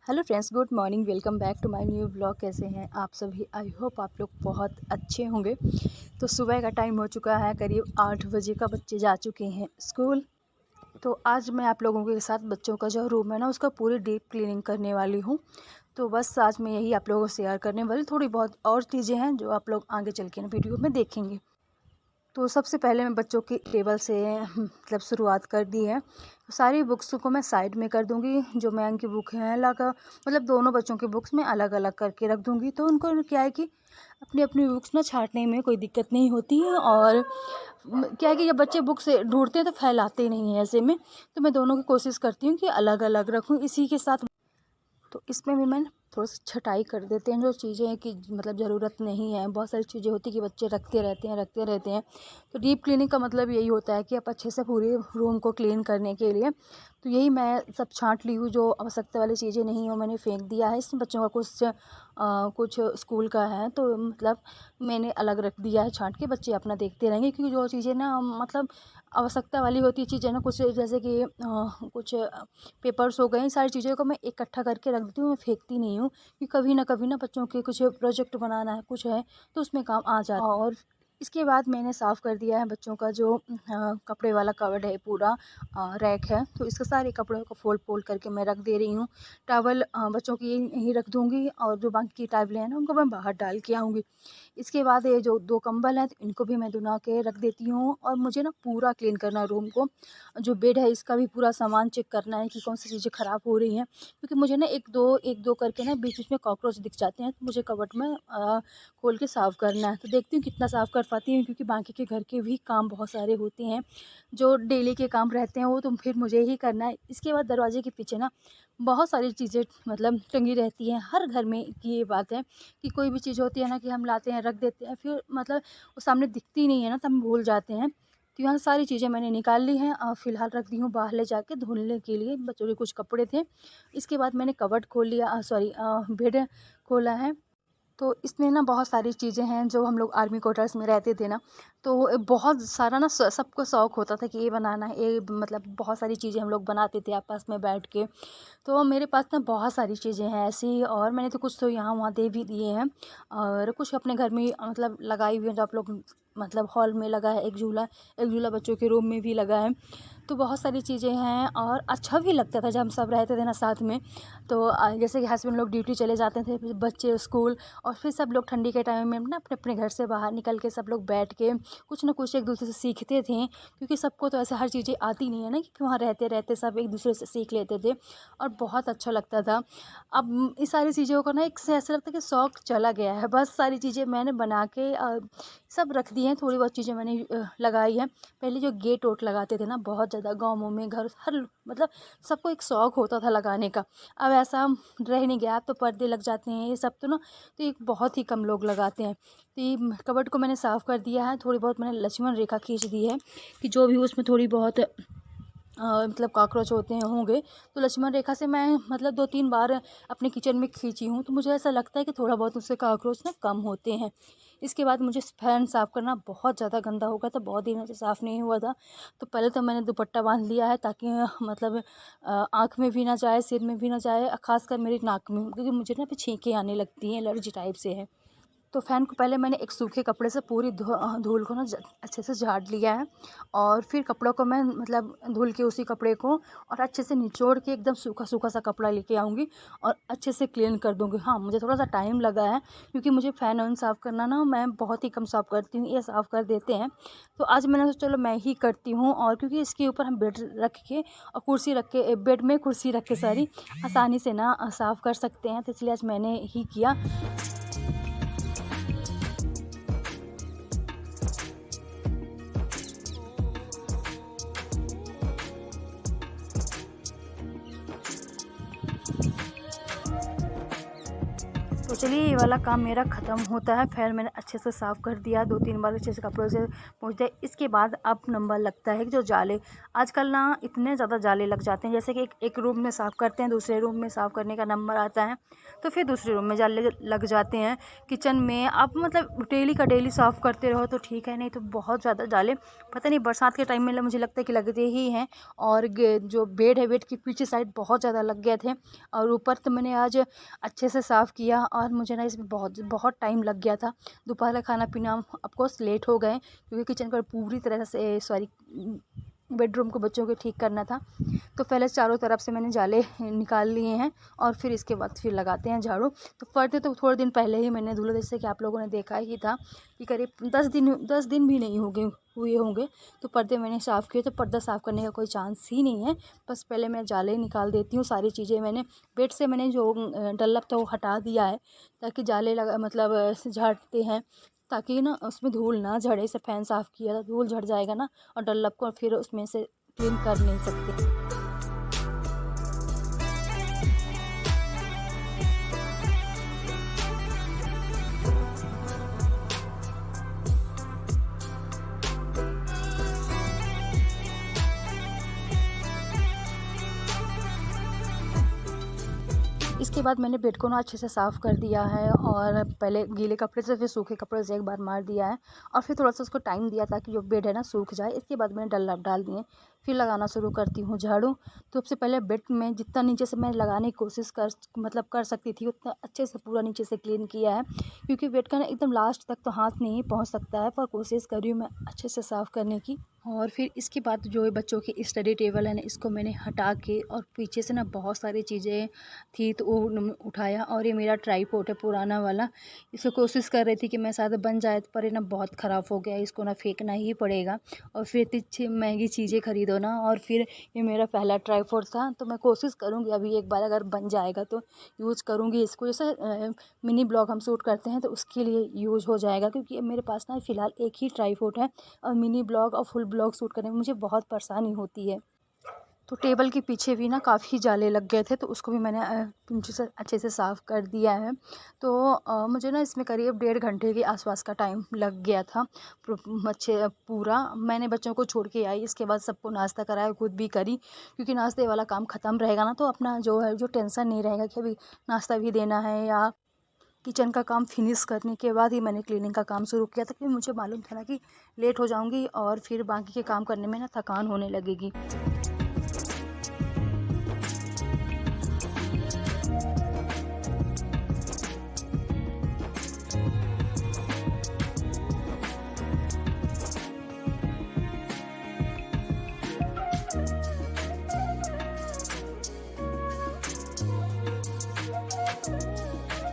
Hello friends, good morning. Welcome back to my new blog. कैसे हैं आप सभी? आई होप आप लोग बहुत अच्छे होंगे। तो सुबह का टाइम हो चुका है, करीब 8 बजे का। बच्चे जा चुके हैं स्कूल। तो आज मैं आप लोगों के साथ बच्चों का जो रूम है ना, उसका पूरी डीप क्लीनिंग करने वाली हूँ। तो बस आज मैं यही आप लोगों को शेयर करने वाली। थोड़ी बहुत और चीज़ें हैं जो आप लोग आगे चल के वीडियो में देखेंगे। तो सबसे पहले मैं बच्चों की टेबल से मतलब शुरुआत कर दी है। सारी बुक्स को मैं साइड में कर दूंगी। जो मैम की बुक है अलग, मतलब दोनों बच्चों की बुक्स मैं अलग अलग करके रख दूंगी। तो उनको क्या है कि अपनी अपनी बुक्स ना छांटने में कोई दिक्कत नहीं होती है। और क्या है कि जब बच्चे बुक्स ढूंढते हैं तो फैलाते नहीं हैं ऐसे में। तो मैं दोनों की कोशिश करती हूँ कि अलग अलग रखूँ। इसी के साथ तो इसमें भी मैंने थोड़ा सा छटाई कर देते हैं। जो चीज़ें हैं कि मतलब ज़रूरत नहीं है, बहुत सारी चीज़ें होती कि बच्चे रखते रहते हैं। तो डीप क्लीनिंग का मतलब यही होता है कि आप अच्छे से पूरे रूम को क्लीन करने के लिए। तो यही मैं सब छांट ली हूँ। जो आवश्यकता वाली चीज़ें नहीं हो मैंने फेंक दिया है। इसमें बच्चों का कुछ स्कूल का है, तो मतलब मैंने अलग रख दिया है छांट के। बच्चे अपना देखते रहेंगे, क्योंकि जो चीज़ें ना मतलब आवश्यकता वाली होती है चीज़ें ना, कुछ जैसे कि कुछ पेपर्स हो गए, सारी चीज़ों को मैं इकट्ठा करके रख देती हूँ। मैं फेंकती नहीं हूँ, कि कभी ना बच्चों के कुछ प्रोजेक्ट बनाना है, कुछ है, तो उसमें काम आ जाता है। और इसके बाद मैंने साफ़ कर दिया है बच्चों का जो कपड़े वाला कवर्ड है, पूरा रैक है। तो इसके सारे कपड़ों को फोल्ड फोल्ड करके मैं रख दे रही हूँ। टॉवल बच्चों की यहीं रख दूँगी, और जो बाकी की टॉवलें हैं ना, उनको मैं बाहर डाल के आऊँगी। इसके बाद ये जो 2 कंबल हैं, तो इनको भी मैं धुला के रख देती हूँ। और मुझे ना पूरा क्लीन करना है रूम को। जो बेड है इसका भी पूरा सामान चेक करना है कि कौन सी चीज़ें ख़राब हो रही हैं, क्योंकि मुझे ना एक दो करके ना बीच-बीच में कॉकरोच दिख जाते हैं। तो मुझे कबर्ड में खोल के साफ़ करना है। तो देखती हूँ कितना साफ़ कर पाती हूँ, क्योंकि बाकी के घर के भी काम बहुत सारे होते हैं। जो डेली के काम रहते हैं वो तो फिर मुझे ही करना है। इसके बाद दरवाज़े के पीछे ना बहुत सारी चीज़ें मतलब टंगी रहती हैं। हर घर में की ये बात है कि कोई भी चीज़ होती है ना, कि हम लाते हैं, रख देते हैं, फिर मतलब वो सामने दिखती नहीं है ना, तो हम भूल जाते हैं। तो यहाँ सारी चीज़ें मैंने निकाल ली हैं, फ़िलहाल रख दी हूँ बाहर ले जाके धुलने के लिए। बच्चों के कुछ कपड़े थे। इसके बाद मैंने कबर्ड खोल लिया, सॉरी, बेड खोला है। तो इसमें ना बहुत सारी चीज़ें हैं। जो हम लोग आर्मी क्वार्टर्स में रहते थे ना, तो बहुत सारा ना सबको शौक़ होता था कि ये बनाना है, ये मतलब बहुत सारी चीज़ें हम लोग बनाते थे आपस में बैठ के। तो मेरे पास ना बहुत सारी चीज़ें हैं ऐसी, और मैंने तो कुछ तो यहाँ वहाँ दे भी दिए हैं, और कुछ अपने घर में मतलब लगाई हुई है। जो आप लोग मतलब हॉल में लगा है एक झूला बच्चों के रूम में भी लगा है। तो बहुत सारी चीज़ें हैं, और अच्छा भी लगता था जब हम सब रहते थे ना साथ में। तो जैसे कि हस्बैंड लोग ड्यूटी चले जाते थे, फिर बच्चे स्कूल, और फिर सब लोग ठंडी के टाइम में ना अपने अपने घर से बाहर निकल के सब लोग बैठ के कुछ ना कुछ एक दूसरे से सीखते थे। क्योंकि सबको तो ऐसे हर चीज़ें आती नहीं है ना, कि वहाँ रहते रहते सब एक दूसरे से सीख लेते थे, और बहुत अच्छा लगता था। अब इस सारी चीज़ों को ना एक से ऐसा लगता है कि शौक़ चला गया है। बस सारी चीज़ें मैंने बना के सब रख दी हैं। थोड़ी बहुत चीज़ें मैंने लगाई है। पहले जो गेट वोट लगाते थे ना, बहुत ज़्यादा गाँवों में घर हर मतलब सबको एक शौक़ होता था लगाने का। अब ऐसा रह नहीं गया। अब तो पर्दे लग जाते हैं ये सब, तो ना तो एक बहुत ही कम लोग लगाते हैं। तो ये कबर्ड को मैंने साफ़ कर दिया है। थोड़ी बहुत मैंने लक्ष्मण रेखा खींच दी है, कि जो भी उसमें थोड़ी बहुत मतलब कॉकरोच होते हैं होंगे, तो लक्ष्मण रेखा से मैं मतलब 2-3 बार अपने किचन में खींची हूँ। तो मुझे ऐसा लगता है कि थोड़ा बहुत उससे कॉकरोच ना कम होते हैं। इसके बाद मुझे फैन साफ़ करना बहुत ज़्यादा गंदा हो गया था, बहुत दिनों से साफ़ नहीं हुआ था। तो पहले तो मैंने दुपट्टा बांध लिया है, ताकि मतलब आँख में भी ना जाए, सिर में भी ना जाए, ख़ासकर मेरी नाक में, क्योंकि मुझे ना फिर छींकें आने लगती हैं, एलर्जी टाइप से है। तो फ़ैन को पहले मैंने एक सूखे कपड़े से पूरी धूल को ना अच्छे से झाड़ लिया है। और फिर कपड़ों को मैं मतलब धुल के उसी कपड़े को और अच्छे से निचोड़ के एकदम सूखा सूखा सा कपड़ा लेके आऊँगी, और अच्छे से क्लीन कर दूँगी। हाँ, मुझे थोड़ा सा टाइम लगा है, क्योंकि मुझे फ़ैन वैन साफ़ करना ना मैं बहुत ही कम साफ़ करती हूँ, ये साफ़ कर देते हैं। तो आज मैंने सोचा चलो मैं ही करती हूँ। और क्योंकि इसके ऊपर हम बेड रख के और कुर्सी रख के, बेड में कुर्सी रख के सारी आसानी से ना साफ़ कर सकते हैं। तो इसलिए आज मैंने ही किया। तो तो चलिए ये वाला काम मेरा ख़त्म होता है। फिर मैंने अच्छे से साफ़ कर दिया, 2-3 बार अच्छे से कपड़ों से पोंछ दिया। इसके बाद अब नंबर लगता है कि जो जाले, आजकल ना इतने ज़्यादा जाले लग जाते हैं, जैसे कि एक रूम में साफ़ करते हैं, दूसरे रूम में साफ़ करने का नंबर आता है, तो फिर दूसरे रूम में जाले लग जाते हैं। किचन में आप मतलब डेली का डेली साफ़ करते रहो तो ठीक है, नहीं तो बहुत ज़्यादा जाले, पता नहीं बरसात के टाइम में मुझे लगता है कि लगते ही हैं। और जो बेड है, बेड की पीछे साइड बहुत ज़्यादा लग गए थे। और ऊपर तो मैंने आज अच्छे से साफ़ किया और मुझे ना इसमें बहुत बहुत टाइम लग गया था। दोपहर का खाना पीना ऑफकोर्स लेट हो गए, क्योंकि किचन को पूरी तरह से बेडरूम को बच्चों को ठीक करना था। तो पहले चारों तरफ से मैंने जाले निकाल लिए हैं और फिर इसके बाद फिर लगाते हैं झाड़ू। तो पर्दे तो थोड़े दिन पहले ही मैंने धुले, जैसे कि आप लोगों ने देखा ही था कि करीब 10 दिन भी नहीं हुए होंगे तो पर्दे मैंने साफ़ किए। तो पर्दा साफ़ करने का कोई चांस ही नहीं है, बस पहले मैं जाले निकाल देती हूँ। सारी चीज़ें मैंने बेड से मैंने जो डल्लप था वो हटा दिया है, ताकि जाले लगा मतलब झाड़ते हैं, ताकि ना उसमें धूल ना झड़े। से फैन साफ़ किया था, धूल झड़ जाएगा ना और डल्लप को फिर उसमें से क्लीन कर नहीं सकते। इसके बाद मैंने बेड को ना अच्छे से साफ़ कर दिया है और पहले गीले कपड़े से फिर सूखे कपड़े से एक बार मार दिया है और फिर थोड़ा सा उसको टाइम दिया ताकि जो बेड है ना सूख जाए। इसके बाद मैंने डल्लप डाल दिए, फिर लगाना शुरू करती हूँ झाड़ू। तो सबसे पहले बेड में जितना नीचे से मैं लगाने की कोशिश कर सकती थी उतना अच्छे से पूरा नीचे से क्लीन किया है, क्योंकि बेड का ना एकदम लास्ट तक तो हाथ नहीं पहुँच सकता है, पर कोशिश कर रही हूँ मैं अच्छे से साफ़ करने की। और फिर इसके बाद जो है बच्चों की स्टडी टेबल है ना, इसको मैंने हटा के और पीछे से ना बहुत सारी चीज़ें थी तो वो उठाया। और ये मेरा ट्राईपॉड है पुराना वाला, इसको कोशिश कर रही थी कि मैं शायद बन जाए, पर ये ना बहुत ख़राब हो गया, इसको ना फेंकना ही पड़ेगा। और फिर इतनी महंगी चीज़ें खरीदो ना, और फिर ये मेरा पहला ट्राईपॉड था, तो मैं कोशिश करूँगी अभी एक बार अगर बन जाएगा तो यूज़ करूँगी इसको। जैसे मिनी ब्लॉग हम शूट करते हैं तो उसके लिए यूज़ हो जाएगा, क्योंकि मेरे पास ना फ़िलहाल एक ही ट्राईपॉड है और मिनी ब्लॉग और फुल ब्लॉग शूट करने में मुझे बहुत परेशानी होती है। तो टेबल के पीछे भी ना काफ़ी जाले लग गए थे, तो उसको भी मैंने अच्छे से साफ़ कर दिया है। तो मुझे ना इसमें करीब 1.5 घंटे के आसपास का टाइम लग गया था। अच्छे पूरा मैंने बच्चों को छोड़ के आई, इसके बाद सबको नाश्ता कराया, खुद भी करी, क्योंकि नाश्ते वाला काम ख़त्म रहेगा ना तो अपना जो है जो टेंशन नहीं रहेगा कि अभी नाश्ता भी देना है। या किचन का काम फिनिश करने के बाद ही मैंने क्लीनिंग का काम शुरू किया था, क्योंकि मुझे मालूम था ना कि लेट हो जाऊँगी और फिर बाकी के काम करने में ना थकान होने लगेगी।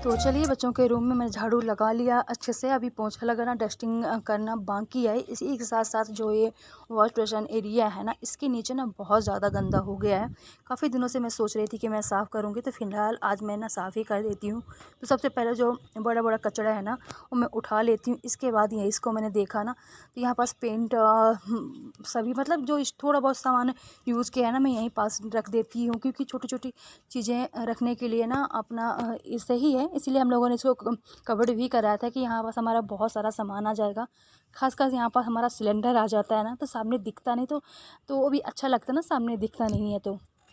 तो चलिए बच्चों के रूम में मैंने झाड़ू लगा लिया अच्छे से, अभी पोंछा लगाना डस्टिंग करना बाकी है। इसी के साथ साथ जो ये वॉश बेसिन एरिया है ना, इसके नीचे ना बहुत ज़्यादा गंदा हो गया है। काफ़ी दिनों से मैं सोच रही थी कि मैं साफ़ करूँगी, तो फ़िलहाल आज मैं ना साफ़ ही कर देती हूँ। तो सबसे पहले जो बड़ा बड़ा कचरा है ना वो मैं उठा लेती हूँ। इसके बाद ये इसको मैंने देखा ना तो यहाँ पास पेंट सभी मतलब जो थोड़ा बहुत सामान यूज़ किया है ना, मैं यहीं पास रख देती हूँ, क्योंकि छोटी छोटी चीज़ें रखने के लिए ना अपना सही है। इसीलिए हम लोगों ने इसको कवर्ड भी कराया था कि यहाँ पास हमारा बहुत सारा सामान आ जाएगा। खासकर यहाँ पर हमारा सिलेंडर आ जाता है ना, तो सामने दिखता नहीं, तो वो भी अच्छा लगता है ना, सामने दिखता नहीं है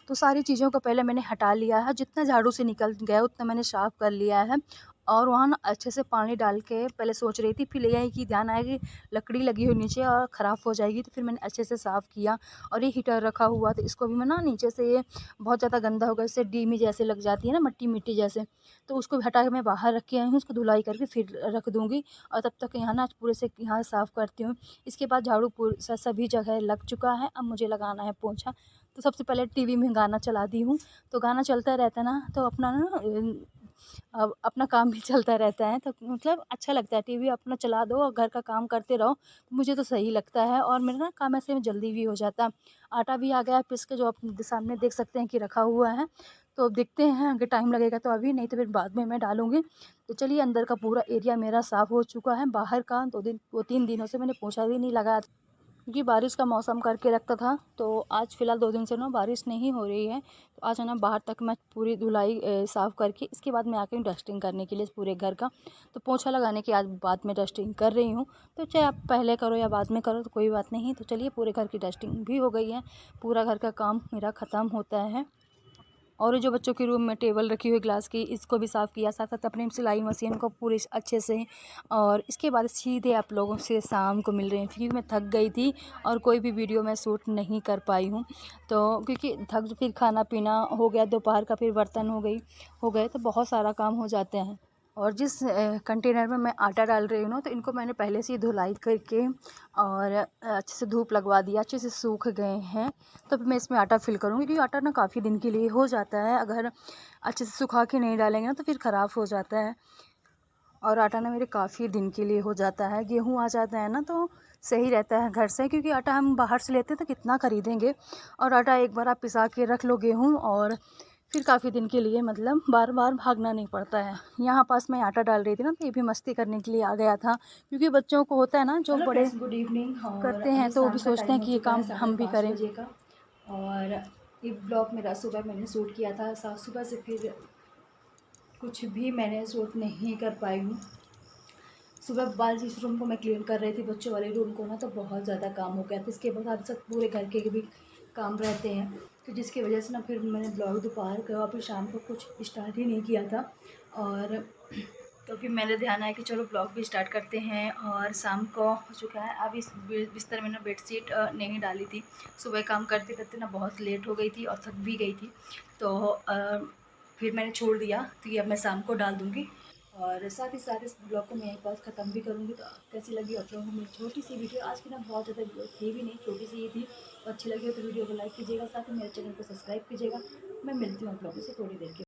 तो सारी चीज़ों को पहले मैंने हटा लिया है। जितना झाड़ू से निकल गया उतना मैंने साफ़ कर लिया है। और वहाँ ना अच्छे से पानी डाल के पहले सोच रही थी, फिर यही कि ध्यान आया कि लकड़ी लगी हुई नीचे और ख़राब हो जाएगी, तो फिर मैंने अच्छे से साफ़ किया। और ये हीटर रखा हुआ तो इसको भी मैं ना नीचे से ये बहुत ज़्यादा गंदा हो गया, इससे डीमी जैसे लग जाती है ना, मिट्टी मिट्टी जैसे, तो उसको भी हटा के मैं बाहर रख के आई हूँ। उसको धुलाई करके फिर रख दूँगी और तब तक यहाँ ना पूरे से यहाँ साफ़ करती हूँ। इसके बाद झाड़ू सभी जगह लग चुका है, अब मुझे लगाना है पोंछा। तो सबसे पहले टीवी में गाना चला दी हूँ, तो गाना चलता रहता है ना तो अपना ना अब अपना काम भी चलता रहता है, तो मतलब अच्छा लगता है। टीवी अपना चला दो और घर का काम करते रहो, तो मुझे तो सही लगता है और मेरा ना काम ऐसे में जल्दी भी हो जाता है। आटा भी आ गया है पीस के, जो आप सामने देख सकते हैं कि रखा हुआ है। तो अब देखते हैं अगर टाइम लगेगा तो अभी, नहीं तो फिर बाद में मैं डालूँगी। तो चलिए अंदर का पूरा एरिया मेरा साफ़ हो चुका है, बाहर का 2-3 दिनों से मैंने पोंछा भी नहीं लगाया। क्योंकि बारिश का मौसम करके रखता था। तो आज फ़िलहाल 2 दिन से ना बारिश नहीं हो रही है। तो आज है ना बाहर तक मैं पूरी धुलाई साफ़ करके इसके बाद मैं आके डस्टिंग करने के लिए पूरे घर का। तो पोछा लगाने के आज बाद में डस्टिंग कर रही हूँ। तो चाहे आप पहले करो या बाद में करो तो कोई बात नहीं। तो चलिए पूरे घर की डस्टिंग भी हो गई है। पूरा घर का काम मेरा ख़त्म होता है। और जो बच्चों के रूम में टेबल रखी हुई ग्लास की, इसको भी साफ़ किया, साथ साथ अपनी सिलाई मशीन को पूरे अच्छे से। और इसके बाद सीधे आप लोगों से शाम को मिल रही हूँ, क्योंकि मैं थक गई थी और कोई भी वीडियो मैं शूट नहीं कर पाई हूँ। तो क्योंकि थक, फिर खाना पीना हो गया दोपहर का, फिर बर्तन हो गए, तो बहुत सारा काम हो जाते हैं। और जिस कंटेनर में मैं आटा डाल रही हूँ ना, तो इनको मैंने पहले से ही धुलाई करके और अच्छे से धूप लगवा दिया, अच्छे से सूख गए हैं। तो फिर मैं इसमें आटा फिल करूँगी, क्योंकि आटा ना काफ़ी दिन के लिए हो जाता है। अगर अच्छे से सुखा के नहीं डालेंगे ना तो फिर ख़राब हो जाता है। और आटा ना मेरे काफ़ी दिन के लिए हो जाता है। गेहूँ आ जाता है ना तो सही रहता है घर से, क्योंकि आटा हम बाहर से लेते हैं तो कितना ख़रीदेंगे। और आटा एक बार आप पिसा के रख लो गेहूँ, और फिर काफ़ी दिन के लिए मतलब बार बार भागना नहीं पड़ता है। यहाँ पास मैं आटा डाल रही थी ना, तो ये भी मस्ती करने के लिए आ गया था, क्योंकि बच्चों को होता है ना जो बड़े गुड इवनिंग। और करते हैं अभी तो वो शाम भी का सोचते टाइम हैं हो कि ये चुका है काम हम भी 5:30 करें। बजे का। और एक ब्लॉग मेरा सुबह मैंने शूट किया था, सुबह से फिर कुछ भी मैंने शूट नहीं कर पाई हूँ। सुबह बाल जिस रूम को मैं क्लीन कर रही थी, बच्चों वाले रूम को ना, तो बहुत ज़्यादा काम हो गया था। इसके बाद सब पूरे घर के भी काम रहते हैं, तो जिसकी वजह से ना फिर मैंने ब्लॉग दोपहर का और फिर शाम को कुछ स्टार्ट ही नहीं किया था। और तो फिर मेरे ध्यान आया कि चलो ब्लॉग भी स्टार्ट करते हैं। और शाम को हो चुका है। अब इस बिस्तर में ना बेडशीट नहीं डाली थी। सुबह काम करते करते ना बहुत लेट हो गई थी और थक भी गई थी, तो फिर मैंने छोड़ दिया। तो ये अब मैं शाम को डाल दूँगी। और साथ ही साथ इस ब्लॉग को मैं यहीं पास ख़त्म भी करूँगी। तो कैसी लगी आप लोगों को मेरी छोटी सी वीडियो? आज की ना बहुत ज़्यादा वीडियो थी भी नहीं, छोटी सी ही थी। तो अच्छी लगी हो तो वीडियो को लाइक कीजिएगा, साथ ही मेरे चैनल को सब्सक्राइब कीजिएगा। मैं मिलती हूँ आप लोगों से थोड़ी देर के